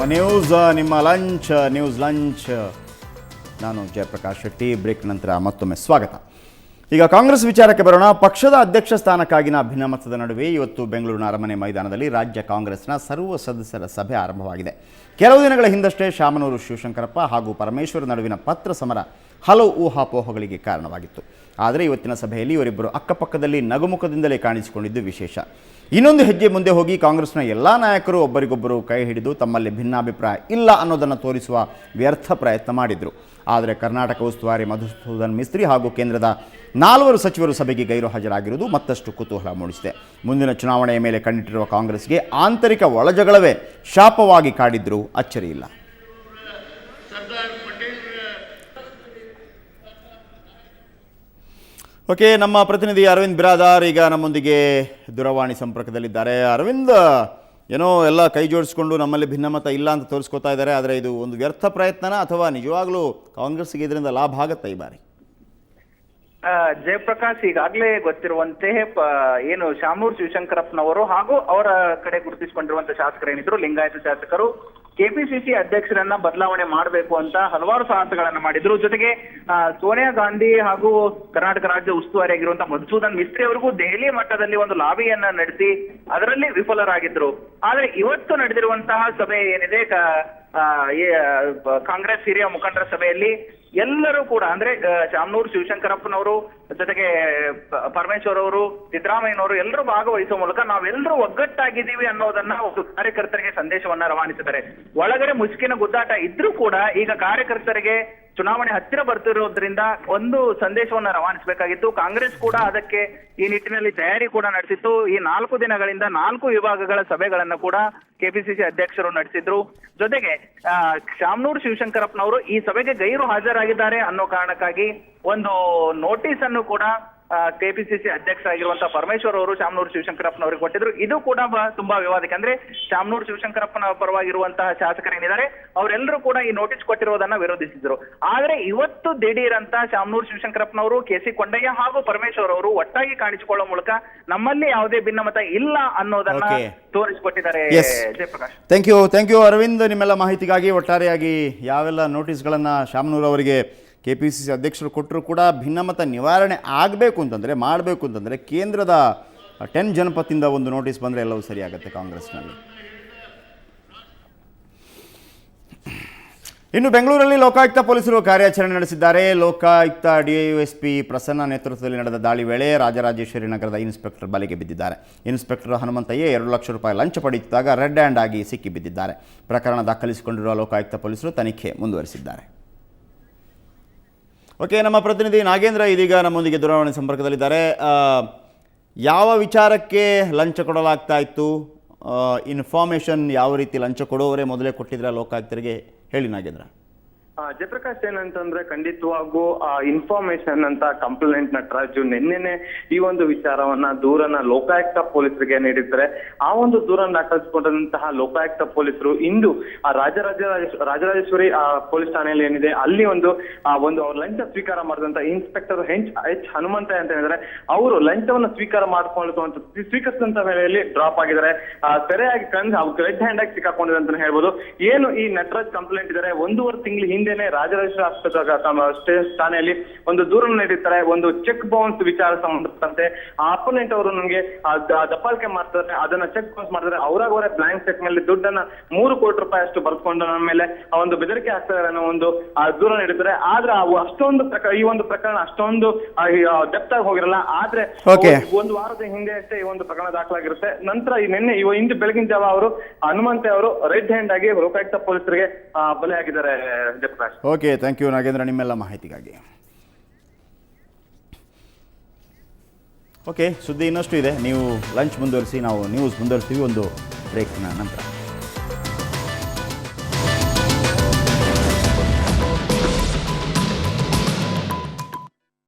ನಮ್ಮ ನಿಮ್ಮ news lunch. ನಾನು ಜಯಪ್ರಕಾಶ್ ಶೆಟ್ಟಿ. ಬ್ರೇಕ್ ನಂತರ ಮತ್ತೊಮ್ಮೆ ಸ್ವಾಗತ. ಈಗ ಕಾಂಗ್ರೆಸ್ ವಿಚಾರಕ್ಕೆ ಬರೋಣ. ಪಕ್ಷದ ಅಧ್ಯಕ್ಷ ಸ್ಥಾನಕ್ಕಾಗಿನ ಭಿನ್ನಮತದ ನಡುವೆ ಇವತ್ತು ಬೆಂಗಳೂರಿನ ಅರಮನೆ ಮೈದಾನದಲ್ಲಿ ರಾಜ್ಯ ಕಾಂಗ್ರೆಸ್ನ ಸರ್ವ ಸದಸ್ಯರ ಸಭೆ ಆರಂಭವಾಗಿದೆ. ಕೆಲವು ದಿನಗಳ ಹಿಂದಷ್ಟೇ ಶಾಮನೂರು ಶಿವಶಂಕರಪ್ಪ ಹಾಗೂ ಪರಮೇಶ್ವರ್ ನಡುವಿನ ಪತ್ರ ಸಮರ ಹಲವು ಊಹಾಪೋಹಗಳಿಗೆ ಕಾರಣವಾಗಿತ್ತು. ಆದರೆ ಇವತ್ತಿನ ಸಭೆಯಲ್ಲಿ ಇವರಿಬ್ಬರು ಅಕ್ಕಪಕ್ಕದಲ್ಲಿ ನಗುಮುಖದಿಂದಲೇ ಕಾಣಿಸಿಕೊಂಡಿದ್ದು ವಿಶೇಷ. ಇನ್ನೊಂದು ಹೆಜ್ಜೆ ಮುಂದೆ ಹೋಗಿ ಕಾಂಗ್ರೆಸ್ನ ಎಲ್ಲ ನಾಯಕರು ಒಬ್ಬರಿಗೊಬ್ಬರು ಕೈ ಹಿಡಿದು ತಮ್ಮಲ್ಲಿ ಭಿನ್ನಾಭಿಪ್ರಾಯ ಇಲ್ಲ ಅನ್ನೋದನ್ನು ತೋರಿಸುವ ವ್ಯರ್ಥ ಪ್ರಯತ್ನ ಮಾಡಿದರು. ಆದರೆ ಕರ್ನಾಟಕ ಉಸ್ತುವಾರಿ ಮಧುಸೂದನ್ ಮಿಸ್ತ್ರಿ ಹಾಗೂ ಕೇಂದ್ರದ 4 ಸಚಿವರು ಸಭೆಗೆ ಗೈರು ಹಾಜರಾಗಿರುವುದು ಮತ್ತಷ್ಟು ಕುತೂಹಲ ಮೂಡಿಸಿದೆ. ಮುಂದಿನ ಚುನಾವಣೆಯ ಮೇಲೆ ಕಣ್ಣಿಟ್ಟಿರುವ ಕಾಂಗ್ರೆಸ್ಗೆ ಆಂತರಿಕ ಒಳಜಗಳವೇ ಶಾಪವಾಗಿ ಕಾಡಿದ್ರೂ ಅಚ್ಚರಿಯಿಲ್ಲ. ಓಕೆ, ನಮ್ಮ ಪ್ರತಿನಿಧಿ ಅರವಿಂದ್ ಬಿರಾದಾರ್ ಈಗ ನಮ್ಮೊಂದಿಗೆ ದೂರವಾಣಿ ಸಂಪರ್ಕದಲ್ಲಿದ್ದಾರೆ. ಅರವಿಂದ್, ಏನೋ ಎಲ್ಲ ಕೈ ಜೋಡಿಸ್ಕೊಂಡು ನಮ್ಮಲ್ಲಿ ಭಿನ್ನಮತ ಇಲ್ಲ ಅಂತ ತೋರಿಸ್ಕೊತಾ ಇದ್ದಾರೆ. ಆದರೆ ಇದು ಒಂದು ವ್ಯರ್ಥ ಪ್ರಯತ್ನನ ಅಥವಾ ನಿಜವಾಗ್ಲೂ ಕಾಂಗ್ರೆಸ್ಗೆ ಇದರಿಂದ ಲಾಭ ಆಗುತ್ತಾ ಈ ಬಾರಿ? ಜಯಪ್ರಕಾಶ್, ಈಗಾಗಲೇ ಗೊತ್ತಿರುವಂತೆ ಏನು ಶಾಮನೂರು ಶಿವಶಂಕರಪ್ಪನವರು ಹಾಗೂ ಅವರ ಕಡೆ ಗುರುತಿಸಿಕೊಂಡಿರುವಂತಹ ಶಾಸಕರೇನಿದ್ರು ಲಿಂಗಾಯತ ಶಾಸಕರು ಕೆಪಿಸಿಸಿ ಅಧ್ಯಕ್ಷರನ್ನ ಬದಲಾವಣೆ ಮಾಡಬೇಕು ಅಂತ ಹಲವಾರು ಸಾಹಸಗಳನ್ನ ಮಾಡಿದ್ರು. ಜೊತೆಗೆ ಸೋನಿಯಾ ಗಾಂಧಿ ಹಾಗೂ ಕರ್ನಾಟಕ ರಾಜ್ಯ ಉಸ್ತುವಾರಿ ಆಗಿರುವಂತಹ ಮಧುಸೂದನ್ ಮಿಸ್ತ್ರಿ ಅವರಿಗೂ ದೆಹಲಿ ಮಟ್ಟದಲ್ಲಿ ಒಂದು ಲಾಬಿಯನ್ನ ನಡೆಸಿ ಅದರಲ್ಲಿ ವಿಫಲರಾಗಿದ್ರು. ಆದ್ರೆ ಇವತ್ತು ನಡೆದಿರುವಂತಹ ಸಭೆ ಏನಿದೆ ಕಾಂಗ್ರೆಸ್ ಹಿರಿಯ ಮುಖಂಡರ ಸಭೆಯಲ್ಲಿ ಎಲ್ಲರೂ ಕೂಡ ಅಂದ್ರೆ ಶಾಮನೂರು ಶಿವಶಂಕರಪ್ಪನವರು ಜೊತೆಗೆ ಪರಮೇಶ್ವರ್ ಅವರು, ಸಿದ್ದರಾಮಯ್ಯನವರು ಎಲ್ಲರೂ ಭಾಗವಹಿಸುವ ಮೂಲಕ ನಾವೆಲ್ಲರೂ ಒಗ್ಗಟ್ಟಾಗಿದ್ದೀವಿ ಅನ್ನೋದನ್ನ ಒಂದು ಕಾರ್ಯಕರ್ತರಿಗೆ ಸಂದೇಶವನ್ನ ರವಾನಿಸಿದ್ದಾರೆ. ಒಳಗಡೆ ಮುಸುಕಿನ ಗುದ್ದಾಟ ಇದ್ರೂ ಕೂಡ ಈಗ ಕಾರ್ಯಕರ್ತರಿಗೆ ಚುನಾವಣೆ ಹತ್ತಿರ ಬರ್ತಿರೋದ್ರಿಂದ ಒಂದು ಸಂದೇಶವನ್ನ ರವಾನಿಸಬೇಕಾಗಿತ್ತು. ಕಾಂಗ್ರೆಸ್ ಕೂಡ ಅದಕ್ಕೆ ಈ ನಿಟ್ಟಿನಲ್ಲಿ ತಯಾರಿ ಕೂಡ ನಡೆಸಿತ್ತು. ಈ 4 ದಿನಗಳಿಂದ 4 ವಿಭಾಗಗಳ ಸಭೆಗಳನ್ನ ಕೂಡ ಕೆಪಿಸಿಸಿ ಅಧ್ಯಕ್ಷರು ನಡೆಸಿದ್ರು. ಜೊತೆಗೆ ಶಾಮನೂರು ಶಿವಶಂಕರಪ್ಪನವರು ಈ ಸಭೆಗೆ ಗೈರು ಹಾಜರಾಗಿದ್ದಾರೆ ಅನ್ನೋ ಕಾರಣಕ್ಕಾಗಿ ಒಂದು ನೋಟಿಸ್ ಅನ್ನು ಕೂಡ ಕೆಪಿಸಿಸಿ ಅಧ್ಯಕ್ಷ ಆಗಿರುವಂತಹ ಪರಮೇಶ್ವರ್ ಅವರು ಶಾಮನೂರು ಶಿವಶಂಕರಪ್ಪನವರಿಗೆ ಕೊಟ್ಟಿದ್ರು. ಇದು ಕೂಡ ತುಂಬಾ ವಿವಾದಕ್ಕೆ, ಅಂದ್ರೆ ಶಾಮನೂರು ಶಿವಶಂಕರಪ್ಪನ ಪರವಾಗಿರುವಂತಹ ಶಾಸಕರೇನಿದ್ದಾರೆ ಅವರೆಲ್ಲರೂ ಕೂಡ ಈ ನೋಟಿಸ್ ಕೊಟ್ಟಿರೋದನ್ನ ವಿರೋಧಿಸಿದ್ರು. ಆದ್ರೆ ಇವತ್ತು ದಿಢೀರ್ ಅಂತ ಶಾಮನೂರು ಶಿವಶಂಕರಪ್ಪನವರು, ಕೆ.ಸಿ. ಕೊಂಡಯ್ಯ ಹಾಗೂ ಪರಮೇಶ್ವರ್ ಅವರು ಒಟ್ಟಾಗಿ ಕಾಣಿಸಿಕೊಳ್ಳುವ ಮೂಲಕ ನಮ್ಮಲ್ಲಿ ಯಾವುದೇ ಭಿನ್ನಮತ ಇಲ್ಲ ಅನ್ನೋದನ್ನ ತೋರಿಸಿಕೊಟ್ಟಿದ್ದಾರೆ. ಜಯಪ್ರಕಾಶ್, ಥ್ಯಾಂಕ್ ಯು ಅರವಿಂದ್, ನಿಮ್ಮೆಲ್ಲ ಮಾಹಿತಿಗಾಗಿ. ಒಟ್ಟಾರೆಯಾಗಿ ಯಾವೆಲ್ಲ ನೋಟಿಸ್ಗಳನ್ನ ಶಾಮನೂರು ಅವರಿಗೆ ಕೆಪಿಸಿಸಿ ಅಧ್ಯಕ್ಷರು ಕೊಟ್ಟರು ಕೂಡ ಭಿನ್ನಮತ ನಿವಾರಣೆ ಮಾಡಬೇಕು ಅಂತಂದರೆ ಕೇಂದ್ರದ 10 ಜನಪಥದಿಂದ ಒಂದು ನೋಟಿಸ್ ಬಂದರೆ ಎಲ್ಲವೂ ಸರಿಯಾಗುತ್ತೆ ಕಾಂಗ್ರೆಸ್ನಲ್ಲಿ. ಇನ್ನು ಬೆಂಗಳೂರಲ್ಲಿ ಲೋಕಾಯುಕ್ತ ಪೊಲೀಸರು ಕಾರ್ಯಾಚರಣೆ ನಡೆಸಿದ್ದಾರೆ. ಲೋಕಾಯುಕ್ತ ಡಿವೈಎಸ್ಪಿ ಪ್ರಸನ್ನ ನೇತೃತ್ವದಲ್ಲಿ ನಡೆದ ದಾಳಿ ವೇಳೆ ರಾಜರಾಜೇಶ್ವರಿ ನಗರದ ಇನ್ಸ್ಪೆಕ್ಟರ್ ಬಲೆಗೆ ಬಿದ್ದಿದ್ದಾರೆ. ಇನ್ಸ್ಪೆಕ್ಟರ್ ಹನುಮಂತಯ್ಯ 2 ಲಕ್ಷ ರೂಪಾಯಿ ಲಂಚ ಪಡೆಯುತ್ತಿದ್ದಾಗ ರೆಡ್ ಹ್ಯಾಂಡ್ ಆಗಿ ಸಿಕ್ಕಿಬಿದ್ದಿದ್ದಾರೆ. ಪ್ರಕರಣ ದಾಖಲಿಸಿಕೊಂಡಿರುವ ಲೋಕಾಯುಕ್ತ ಪೊಲೀಸರು ತನಿಖೆ ಮುಂದುವರಿಸಿದ್ದಾರೆ. ಓಕೆ, ನಮ್ಮ ಪ್ರತಿನಿಧಿ ನಾಗೇಂದ್ರ ಇದೀಗ ನಮ್ಮೊಂದಿಗೆ ದೂರವಾಣಿ ಸಂಪರ್ಕದಲ್ಲಿದ್ದಾರೆ. ಯಾವ ವಿಚಾರಕ್ಕೆ ಲಂಚ ಕೊಡಲಾಗ್ತಾ ಇತ್ತು? ಇನ್ಫಾರ್ಮೇಷನ್ ಯಾವ ರೀತಿ ಲಂಚ ಕೊಡುವವರೇ ಮೊದಲೇ ಕೊಟ್ಟಿದ್ರೆ ಲೋಕಾಯುಕ್ತರಿಗೆ? ಹೇಳಿ ನಾಗೇಂದ್ರ. ಜಯಪ್ರಕಾಶ್, ಏನಂತಂದ್ರೆ ಖಂಡಿತವಾಗೂ ಇನ್ಫಾರ್ಮೇಶನ್ ಅಂತ ಕಂಪ್ಲೇಂಟ್ ನಟರಾಜು ನಿನ್ನೆನೆ ಈ ಒಂದು ವಿಚಾರವನ್ನ ದೂರನ್ನ ಲೋಕಾಯುಕ್ತ ಪೊಲೀಸರಿಗೆ ನೀಡಿದ್ದಾರೆ. ಆ ಒಂದು ದೂರನ್ನ ದಾಖಲಿಸಿಕೊಂಡಂತಹ ಲೋಕಾಯುಕ್ತ ಪೊಲೀಸರು ಇಂದು ರಾಜರಾಜೇಶ್ವರಿ ಪೊಲೀಸ್ ಠಾಣೆಯಲ್ಲಿ ಏನಿದೆ ಅಲ್ಲಿ ಒಂದು ಅವ್ರ ಲಂಚ ಸ್ವೀಕಾರ ಮಾಡಿದಂತ ಇನ್ಸ್ಪೆಕ್ಟರ್ ಎಚ್ ಹನುಮಂತಯ್ಯ ಅಂತ ಹೇಳಿದ್ರೆ ಅವರು ಲಂಚವನ್ನ ಸ್ವೀಕರಿಸಿದಂತ ವೇಳೆಯಲ್ಲಿ ಡ್ರಾಪ್ ಆಗಿದ್ದಾರೆ. ಸೆರೆಯಾಗಿ ಕಂಡು ರೆಡ್ ಹ್ಯಾಂಡ್ ಆಗಿ ಸಿಕ್ಕಾಕೊಂಡಿದೆ ಅಂತ ಹೇಳ್ಬೋದು. ಏನು ಈ ನಟರಾಜ್ ಕಂಪ್ಲೇಂಟ್ ಇದ್ದಾರೆ, 1.5 ತಿಂಗಳ ಹಿಂದೆನೆ ರಾಜರಾಜೇಶ್ವರಿ ಆಸ್ಪತ್ರೆ ಠಾಣೆಯಲ್ಲಿ ಒಂದು ದೂರನ್ನು ನೀಡಿರ್ತಾರೆ. ಒಂದು ಚೆಕ್ ಬೌನ್ಸ್ ವಿಚಾರ ಸಂಬಂಧಪಟ್ಟಂತೆ ಆ ಅಪೋನೆಂಟ್ ಅವರು ನಮಗೆ ದಬ್ಬಾಳಿಕೆ ಮಾಡ್ತಾರೆ, ಅದನ್ನ ಚೆಕ್ ಬೌನ್ಸ್ ಮಾಡ್ತಾರೆ. ಅವರಾಗವರೇ ಬ್ಲಾಂಕ್ ಚೆಕ್ ನಲ್ಲಿ ದುಡ್ಡನ್ನ 3 ಕೋಟಿ ರೂಪಾಯಿ ಅಷ್ಟು ಬರ್ಸ್ಕೊಂಡು ನಮ್ಮ ಮೇಲೆ ಒಂದು ಬೆದರಿಕೆ ಹಾಕ್ತಾರೆ ಅನ್ನೋ ಒಂದು ದೂರ ನೀಡಿದ್ದಾರೆ. ಆದ್ರೆ ಅಷ್ಟೊಂದು ಈ ಒಂದು ಪ್ರಕರಣ ಅಷ್ಟೊಂದು ಡೆಪ್ತ್ ಆಗಿ ಹೋಗಿರಲ್ಲ. ಆದ್ರೆ 1 ವಾರದ ಹಿಂದೆ ಅಷ್ಟೇ ಈ ಒಂದು ಪ್ರಕರಣ ದಾಖಲಾಗಿರುತ್ತೆ. ನಂತರ ನಿನ್ನೆ ಇಂದು ಬೆಳಗಿನ ಜಾವ ಅವರು ಹನುಮಂತೆ ಅವರು ರೆಡ್ ಹ್ಯಾಂಡ್ ಆಗಿ ಲೋಕಾಯುಕ್ತ ಪೊಲೀಸರಿಗೆ ಬಲಿಯಾಗಿದ್ದಾರೆ. ಓಕೆ, ಥ್ಯಾಂಕ್ ಯು ನಾಗೇಂದ್ರ ನಿಮ್ಮೆಲ್ಲ ಮಾಹಿತಿಗಾಗಿ. ಓಕೆ, ಸುದ್ದಿ ಇನ್ನಷ್ಟು ಇದೆ. ನೀವು ಲಂಚ್ ಮುಂದುವರಿಸಿ, ನಾವು ನ್ಯೂಸ್ ಮುಂದುವರಿಸ್ತೀವಿ ಒಂದು ಬ್ರೇಕ್ನ ನಂತರ.